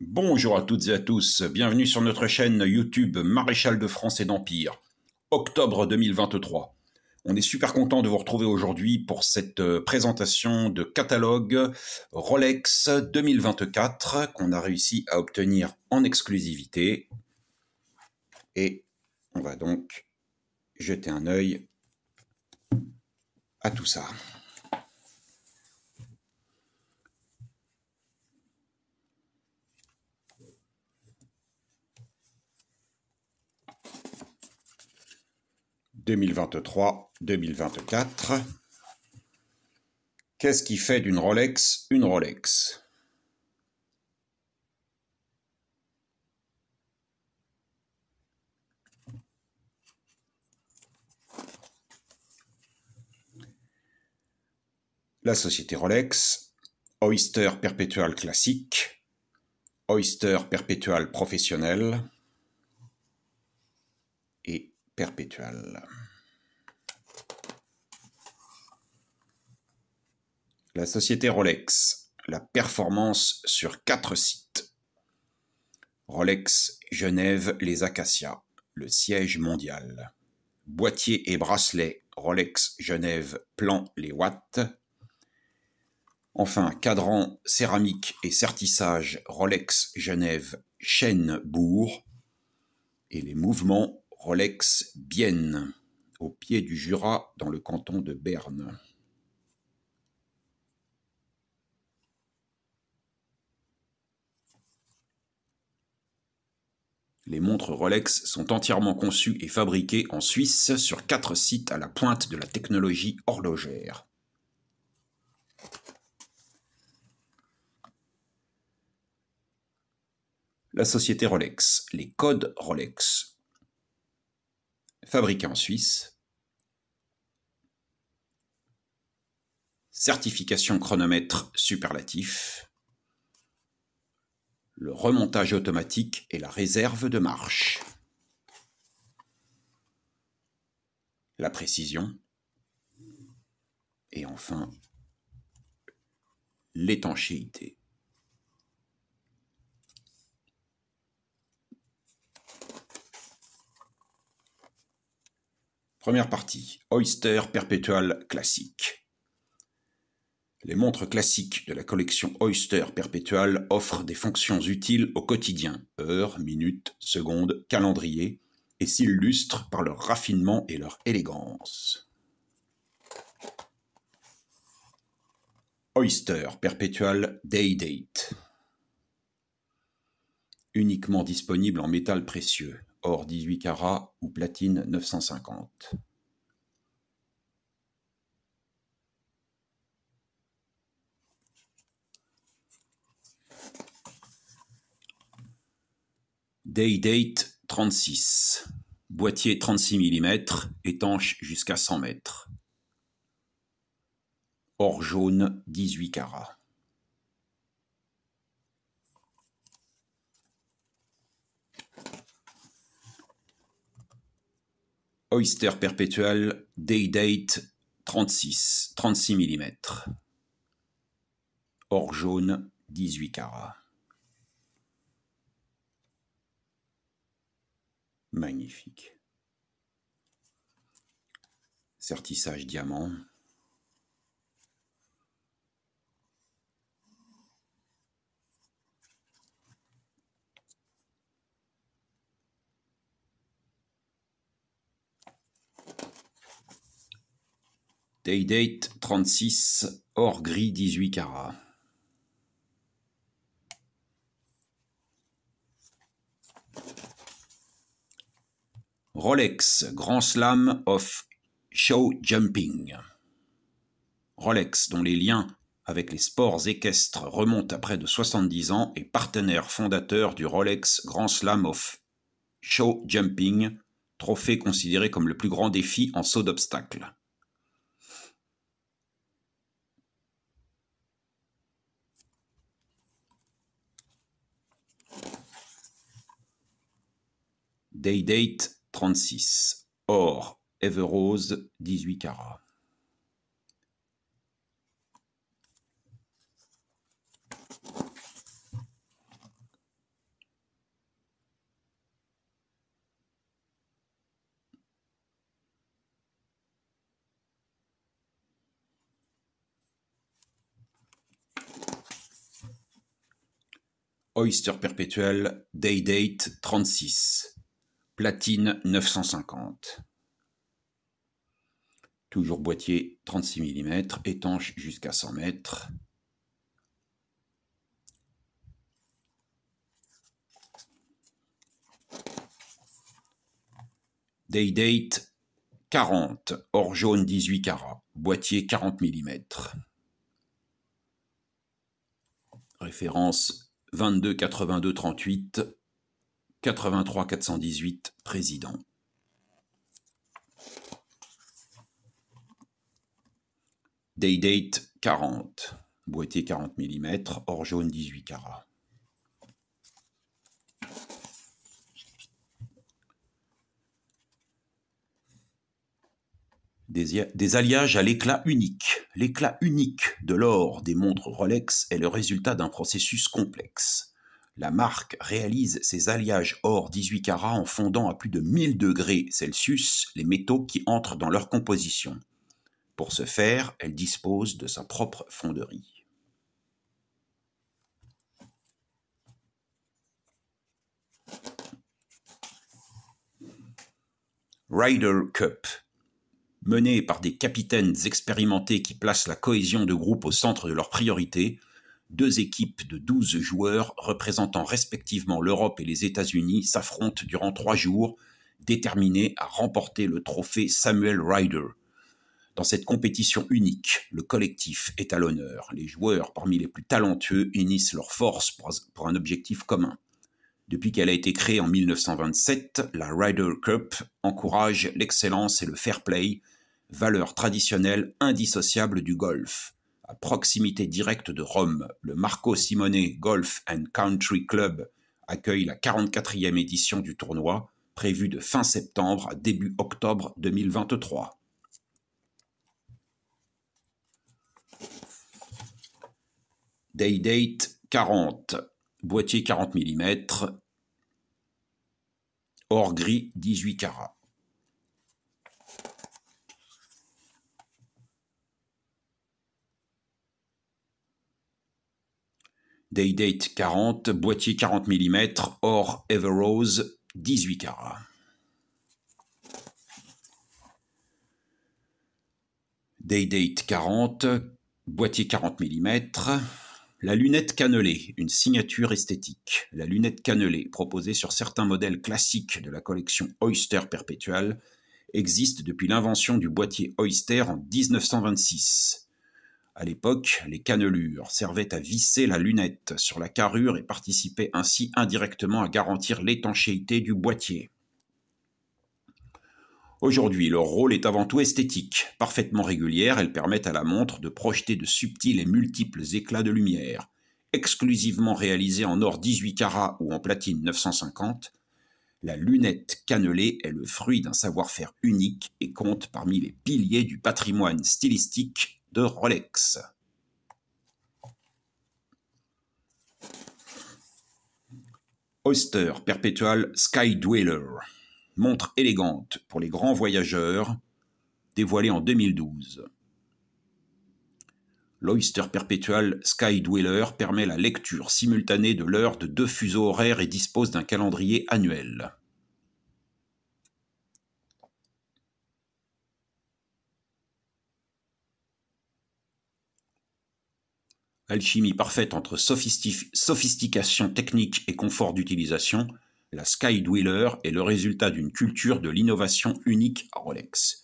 Bonjour à toutes et à tous, bienvenue sur notre chaîne YouTube Maréchal de France et d'Empire, octobre 2023. On est super content de vous retrouver aujourd'hui pour cette présentation de catalogue Rolex 2024 qu'on a réussi à obtenir en exclusivité. Et on va donc jeter un œil à tout ça. « 2023-2024 ». Qu'est-ce qui fait d'une Rolex une Rolex ? La société Rolex, Oyster Perpetual Classique, Oyster Perpetual Professionnel et Perpetual. La société Rolex, la performance sur 4 sites. Rolex Genève Les Acacias, le siège mondial. Boîtier et bracelet Rolex Genève Plan Les Watts. Enfin, cadran céramique et sertissage Rolex Genève Chêne-Bourg. Et les mouvements Rolex Bienne, au pied du Jura dans le canton de Berne. Les montres Rolex sont entièrement conçues et fabriquées en Suisse sur 4 sites à la pointe de la technologie horlogère. La société Rolex, les codes Rolex. Fabriqués en Suisse. Certification chronomètre superlatif. Le remontage automatique et la réserve de marche. La précision. Et enfin, l'étanchéité. Première partie, Oyster Perpetual Classique. Les montres classiques de la collection Oyster Perpetual offrent des fonctions utiles au quotidien, heures, minutes, secondes, calendrier, et s'illustrent par leur raffinement et leur élégance. Oyster Perpetual Day Date. Uniquement disponible en métal précieux, or 18 carats ou platine 950. Day Date 36. Boîtier 36 mm, étanche jusqu'à 100 mètres. Or jaune 18 carats. Oyster Perpetual Day Date 36 mm. Or jaune 18 carats. Magnifique. Sertissage diamant. Day Date 36, or gris 18 carats. Rolex Grand Slam of Show Jumping. Rolex, dont les liens avec les sports équestres remontent à près de 70 ans, est partenaire fondateur du Rolex Grand Slam of Show Jumping, trophée considéré comme le plus grand défi en saut d'obstacles. Day Date 36, or Everose 18 carats. Oyster Perpetual Day-Date 36. Platine 950. Toujours boîtier 36 mm, étanche jusqu'à 100 mètres. Day-Date 40, or jaune 18 carats, boîtier 40 mm. Référence 22 82 38, 83 418, président. Day-Date 40, boîtier 40 mm, or jaune 18 carats. Des alliages à l'éclat unique. L'éclat unique de l'or des montres Rolex est le résultat d'un processus complexe. La marque réalise ces alliages or 18 carats en fondant à plus de 1000 degrés Celsius les métaux qui entrent dans leur composition. Pour ce faire, elle dispose de sa propre fonderie. Ryder Cup. Menés par des capitaines expérimentés qui placent la cohésion de groupe au centre de leurs priorités, deux équipes de 12 joueurs représentant respectivement l'Europe et les États-Unis s'affrontent durant 3 jours, déterminés à remporter le trophée Samuel Ryder. Dans cette compétition unique, le collectif est à l'honneur. Les joueurs parmi les plus talentueux unissent leurs forces pour un objectif commun. Depuis qu'elle a été créée en 1927, la Ryder Cup encourage l'excellence et le fair play, valeurs traditionnelles indissociables du golf. À proximité directe de Rome, le Marco Simone Golf and Country Club accueille la 44e édition du tournoi, prévue de fin septembre à début octobre 2023. Day-Date 40, boîtier 40 mm, or gris 18 carats. Day-Date 40, boîtier 40 mm, or Everrose 18 carats. Day-Date 40, boîtier 40 mm, la lunette cannelée, une signature esthétique. La lunette cannelée, proposée sur certains modèles classiques de la collection Oyster Perpetual, existe depuis l'invention du boîtier Oyster en 1926. À l'époque, les cannelures servaient à visser la lunette sur la carrure et participaient ainsi indirectement à garantir l'étanchéité du boîtier. Aujourd'hui, leur rôle est avant tout esthétique. Parfaitement régulière, elles permettent à la montre de projeter de subtils et multiples éclats de lumière. Exclusivement réalisée en or 18 carats ou en platine 950, la lunette cannelée est le fruit d'un savoir-faire unique et compte parmi les piliers du patrimoine stylistique de Rolex. Oyster Perpetual Sky Dweller. Montre élégante pour les grands voyageurs, dévoilée en 2012. L'Oyster Perpetual Sky Dweller permet la lecture simultanée de l'heure de 2 fuseaux horaires et dispose d'un calendrier annuel. Alchimie parfaite entre sophistication technique et confort d'utilisation, la Sky Dweller est le résultat d'une culture de l'innovation unique à Rolex.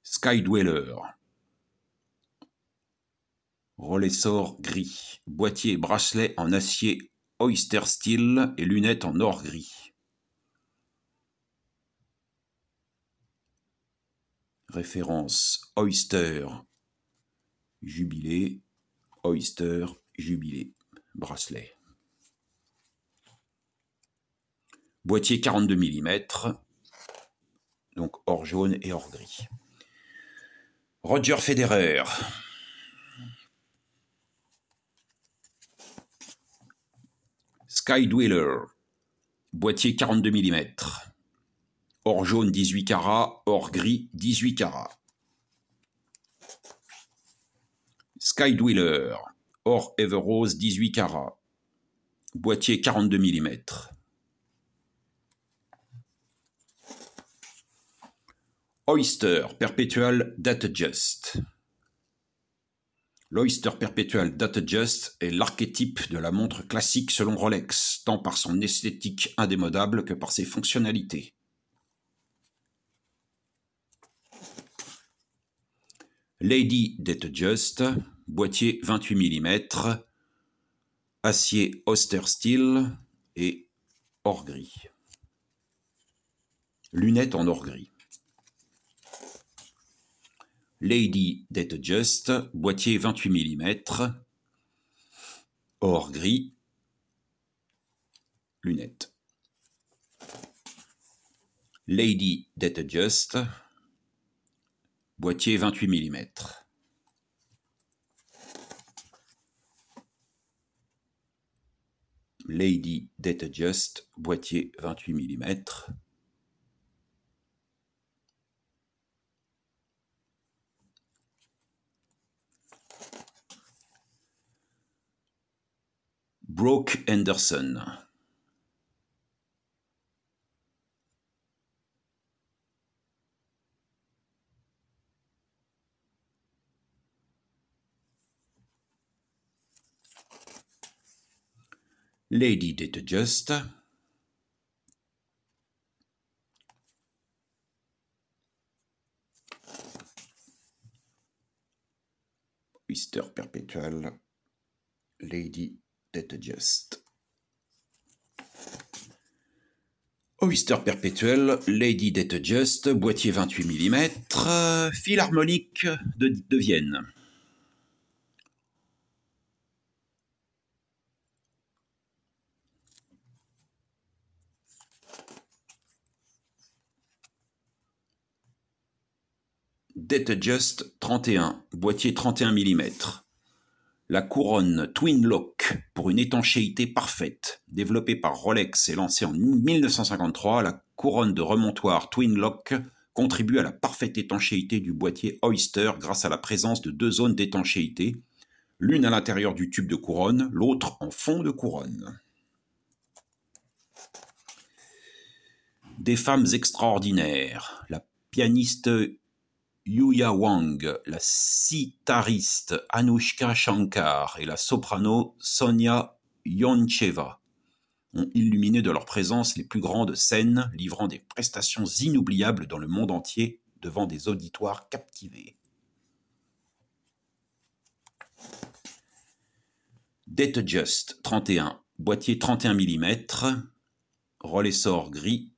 Sky Dweller. Rolessor gris. Boîtier et bracelet en acier Oyster Steel et lunettes en or gris. Référence Oyster Jubilé, Oyster Jubilé, bracelet. Boîtier 42 mm, donc or jaune et or gris. Roger Federer. Sky Dweller, boîtier 42 mm, Or jaune 18 carats, or gris 18 carats. Sky Dweller, or Everrose 18 carats. Boîtier 42 mm. Oyster Perpetual Datejust. L'Oyster Perpetual Datejust est l'archétype de la montre classique selon Rolex, tant par son esthétique indémodable que par ses fonctionnalités. Lady Datejust, boîtier 28 mm, acier Auster Steel et or gris. Lunettes en or gris. Lady Datejust, boîtier 28 mm, or gris, lunettes. Lady Datejust, boîtier 28 mm. Lady Datejust, boîtier 28 mm. Brooke Henderson. Lady Datejust. Oyster Perpetual. Lady Datejust. Oyster Perpetual, Lady Datejust, boîtier 28 mm, Philharmonique de Vienne. Datejust 31, boîtier 31 mm. La couronne Twin Lock pour une étanchéité parfaite. Développée par Rolex et lancée en 1953, la couronne de remontoir Twin Lock contribue à la parfaite étanchéité du boîtier Oyster grâce à la présence de deux zones d'étanchéité, l'une à l'intérieur du tube de couronne, l'autre en fond de couronne. Des femmes extraordinaires. La pianiste Yuya Wang, la sitariste Anushka Shankar et la soprano Sonia Yoncheva ont illuminé de leur présence les plus grandes scènes, livrant des prestations inoubliables dans le monde entier devant des auditoires captivés. Datejust 31, boîtier 31 mm, relessort gris,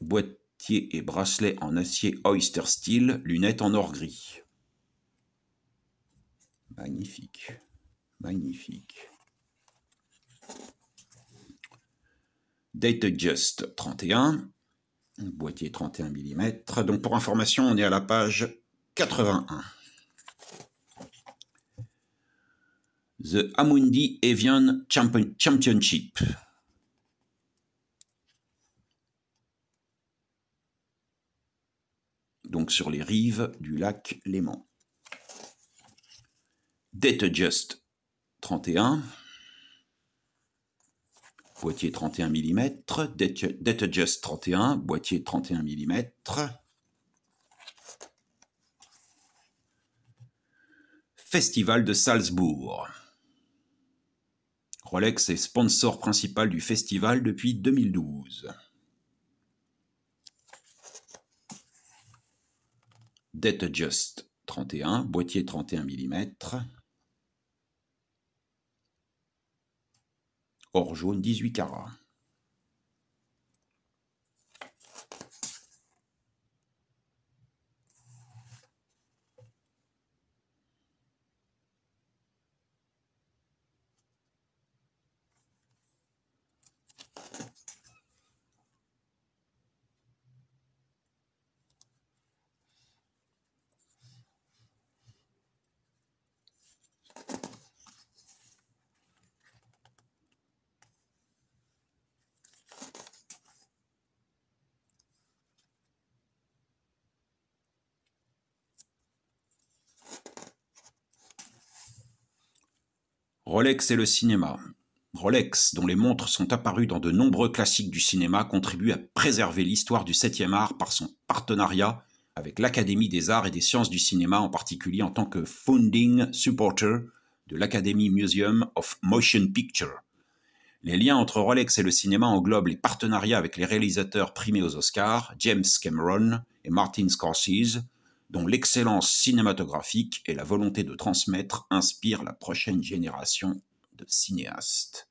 boîtier et bracelet en acier Oyster Steel, lunettes en or gris. Magnifique, magnifique. Datejust 31, boîtier 31 mm. Donc pour information, on est à la page 81. The Amundi Avian Championship. Donc sur les rives du lac Léman. Datejust 31, boîtier 31 mm, Datejust 31, boîtier 31 mm. Festival de Salzbourg. Rolex est sponsor principal du festival depuis 2012. Datejust 31, boîtier 31 mm. Or jaune 18 carats. Rolex et le cinéma. Rolex, dont les montres sont apparues dans de nombreux classiques du cinéma, contribue à préserver l'histoire du 7e art par son partenariat avec l'Académie des arts et des sciences du cinéma, en particulier en tant que founding supporter de l'Academy Museum of Motion Picture. Les liens entre Rolex et le cinéma englobent les partenariats avec les réalisateurs primés aux Oscars, James Cameron et Martin Scorsese, dont l'excellence cinématographique et la volonté de transmettre inspirent la prochaine génération de cinéastes.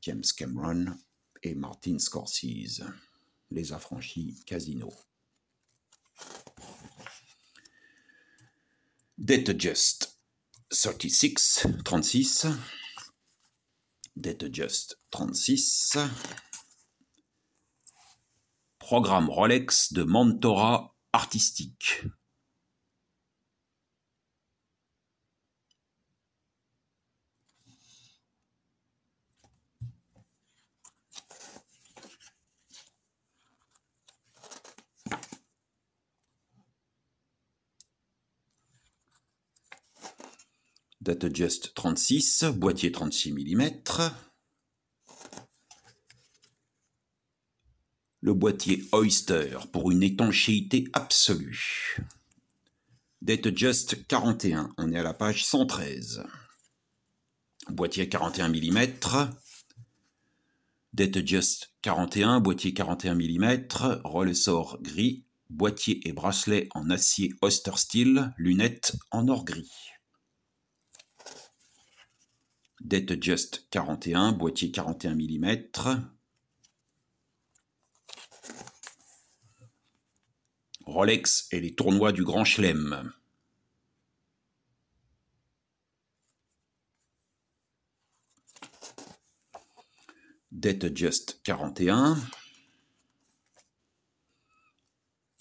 James Cameron et Martin Scorsese, les affranchis Casino. Date Just 36. Date Just 36. Programme Rolex de mentorat artistique. Date Just 36, boîtier 36 mm. Le boîtier Oyster pour une étanchéité absolue. Date Just 41, on est à la page 113. Boîtier 41 mm. Date Just 41, boîtier 41 mm, ressort gris, boîtier et bracelet en acier Oyster Steel, lunettes en or gris. Date Just 41, boîtier 41 mm. Rolex et les tournois du Grand Chelem. Date Just 41.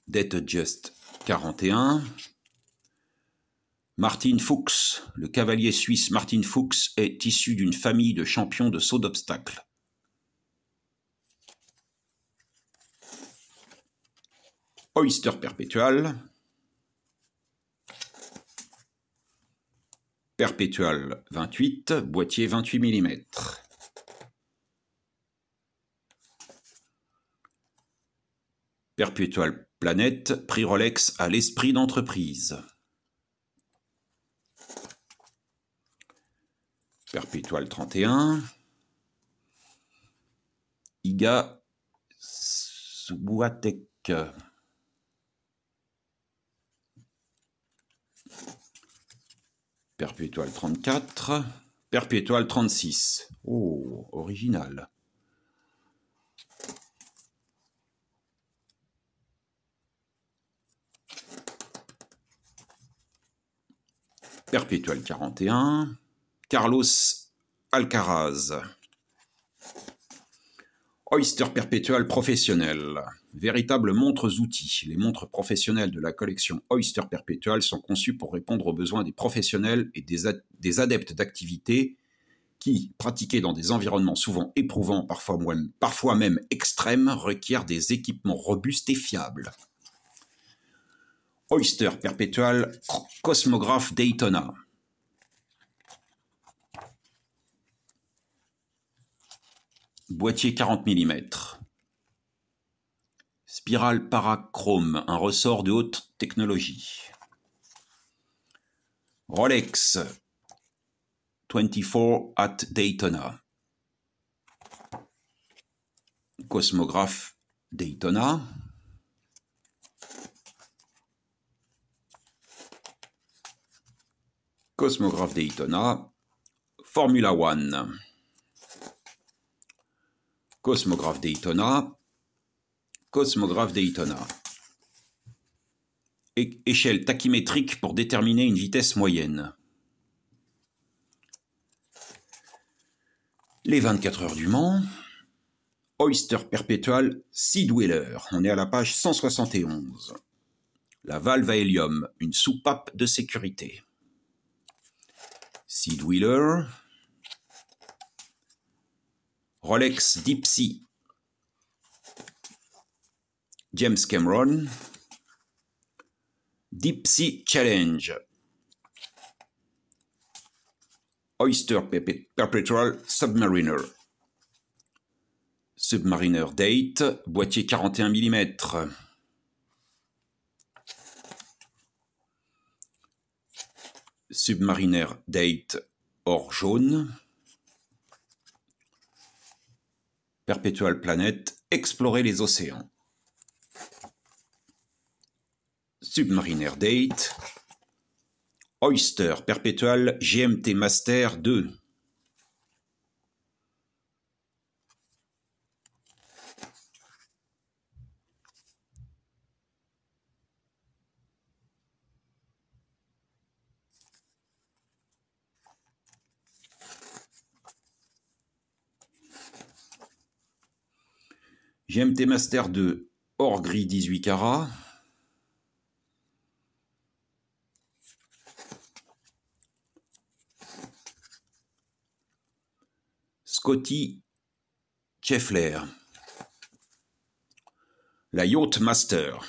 Date Just 41. Martin Fuchs, le cavalier suisse Martin Fuchs est issu d'une famille de champions de saut d'obstacles. Oyster Perpetual. Perpetual 28, boîtier 28 mm. Perpetual Planète, prix Rolex à l'esprit d'entreprise. Perpetual 31. Iga Swiatek. Perpetual 34. Perpetual 36. Oh, original. Perpetual 41. Carlos Alcaraz. Oyster Perpetual professionnel. Véritables montres-outils. Les montres professionnelles de la collection Oyster Perpetual sont conçues pour répondre aux besoins des professionnels et des adeptes d'activités qui, pratiqués dans des environnements souvent éprouvants, parfois même extrêmes, requièrent des équipements robustes et fiables. Oyster Perpetual Cosmographe Daytona. Boîtier 40 mm. Spirale parachrome, un ressort de haute technologie. Rolex 24 at Daytona. Cosmographe Daytona. Cosmographe Daytona. Formula One. Cosmographe Daytona. Cosmographe Daytona. Échelle tachymétrique pour déterminer une vitesse moyenne. Les 24 heures du Mans. Oyster Perpetual Sea Dweller. On est à la page 171. La valve à hélium, une soupape de sécurité. Sea Dweller. Rolex Deep Sea. James Cameron. Deep Sea Challenge. Oyster Perpetual Submariner. Submariner Date, boîtier 41 mm. Submariner Date or jaune. Perpetual Planet, explorer les océans. Submariner Date. Oyster Perpetual GMT Master 2. GMT Master 2 hors gris 18 carats. Scotty Scheffler. La Yacht Master.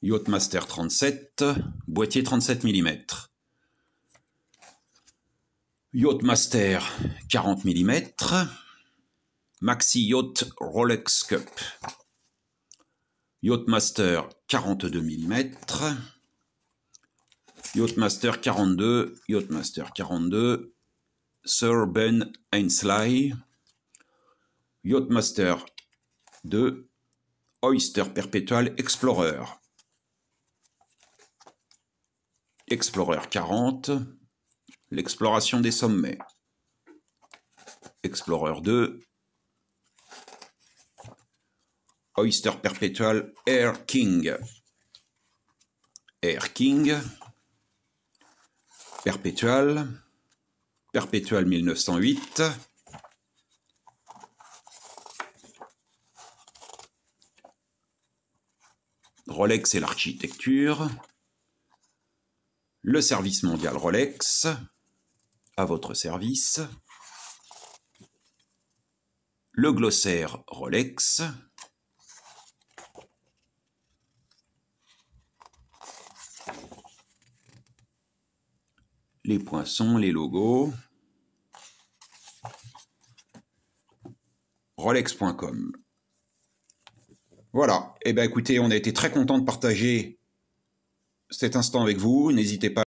Yacht Master 37, boîtier 37 mm. Yacht Master 40 mm. Maxi Yacht Rolex Cup. Yacht Master 42 mm. Yacht Master 42. Yacht Master 42. Sir Ben Ainslie. Yacht Master 2. Oyster Perpetual Explorer. Explorer 40. L'exploration des sommets. Explorer 2. Oyster Perpetual Air King. Air King. Perpetual. Perpetual 1908. Rolex et l'architecture. Le service mondial Rolex. À votre service. Le glossaire Rolex. Les poinçons, les logos. Rolex.com. Voilà. Eh bien, écoutez, on a été très content de partager cet instant avec vous. N'hésitez pas